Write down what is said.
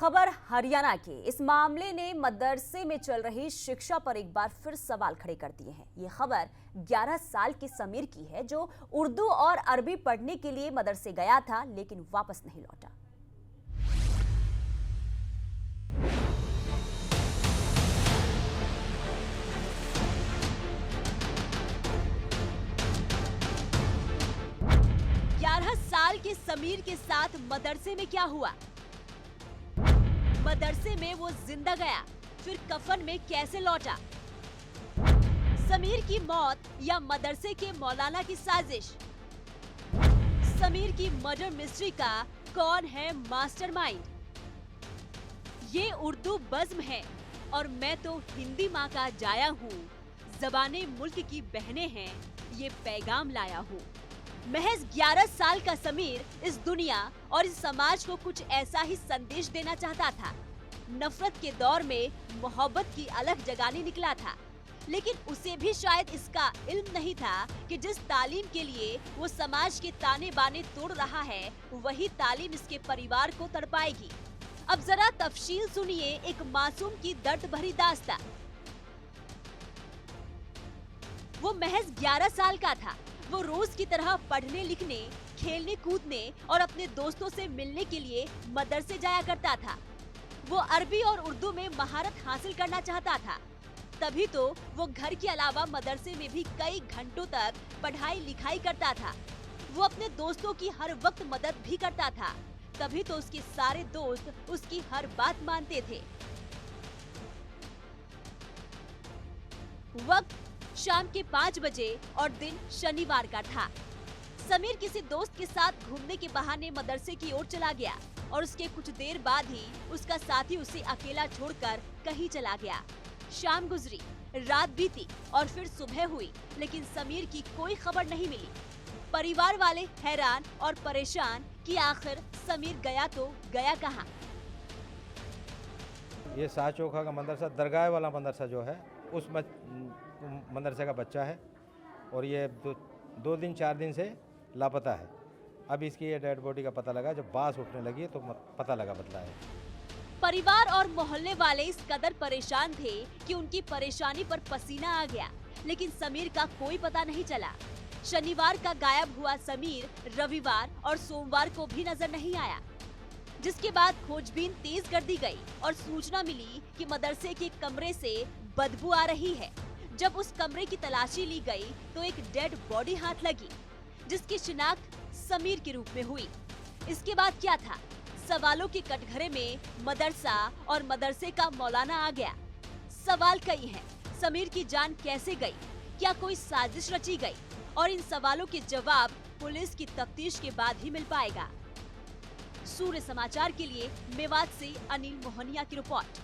खबर हरियाणा की। इस मामले ने मदरसे में चल रही शिक्षा पर एक बार फिर सवाल खड़े कर दिए हैं। ये खबर 11 साल की समीर की है, जो उर्दू और अरबी पढ़ने के लिए मदरसे गया था लेकिन वापस नहीं लौटा। साल के समीर के साथ मदरसे में क्या हुआ? मदरसे में वो जिंदा गया, फिर कफन में कैसे लौटा? समीर की मौत या मदरसे के मौलाना की साजिश? समीर की मर्डर मिस्ट्री का कौन है मास्टरमाइंड? ये उर्दू बज़्म है और मैं तो हिंदी माँ का जाया हूँ। ज़बाने मुल्क की बहनें हैं, ये पैगाम लाया हूँ। महज 11 साल का समीर इस दुनिया और इस समाज को कुछ ऐसा ही संदेश देना चाहता था। नफरत के दौर में मोहब्बत की अलख जगाने निकला था, लेकिन उसे भी शायद इसका इल्म नहीं था कि जिस तालीम के लिए वो समाज के ताने बाने तोड़ रहा है, वही तालीम इसके परिवार को तड़पाएगी। अब जरा तफसील सुनिए एक मासूम की दर्द भरी दास्तां। वो महज 11 साल का था। वो रोज की तरह पढ़ने लिखने, खेलने कूदने और अपने दोस्तों से मिलने के लिए मदरसे जाया करता था। वो अरबी और उर्दू में महारत हासिल करना चाहता था, तभी तो वो घर के अलावा मदरसे में भी कई घंटों तक पढ़ाई लिखाई करता था। वो अपने दोस्तों की हर वक्त मदद भी करता था, तभी तो उसके सारे दोस्त उसकी हर बात मानते थे। वक्त शाम के 5 बजे और दिन शनिवार का था। समीर किसी दोस्त के साथ घूमने के बहाने मदरसे की ओर चला गया और उसके कुछ देर बाद ही उसका साथी उसे अकेला छोड़कर कहीं चला गया। शाम गुजरी, रात बीती और फिर सुबह हुई, लेकिन समीर की कोई खबर नहीं मिली। परिवार वाले हैरान और परेशान कि आखिर समीर गया तो गया कहाँ। ये शाह चोखा का मदरसा, दरगाह वाला मदरसा जो है, उस मदरसे का बच्चा है और ये 2 दिन 4 दिन से लापता है। अब इसकी ये डेड बॉडी का पता लगा जब बांस उठने लगी तो पता लगा बदला है। परिवार और मोहल्ले वाले इस कदर परेशान थे कि उनकी परेशानी पर पसीना आ गया, लेकिन समीर का कोई पता नहीं चला। शनिवार का गायब हुआ समीर रविवार और सोमवार को भी नजर नहीं आया, जिसके बाद खोजबीन तेज कर दी गई और सूचना मिली कि मदरसे के कमरे से बदबू आ रही है। जब उस कमरे की तलाशी ली गई तो एक डेड बॉडी हाथ लगी, जिसकी शिनाख्त समीर के रूप में हुई। इसके बाद क्या था? सवालों के कटघरे में मदरसा और मदरसे का मौलाना आ गया। सवाल कई हैं। समीर की जान कैसे गई? क्या कोई साजिश रची गई? और इन सवालों के जवाब पुलिस की तफ्तीश के बाद ही मिल पाएगा। सूर्य समाचार के लिए मेवात से अनिल मोहनिया की रिपोर्ट।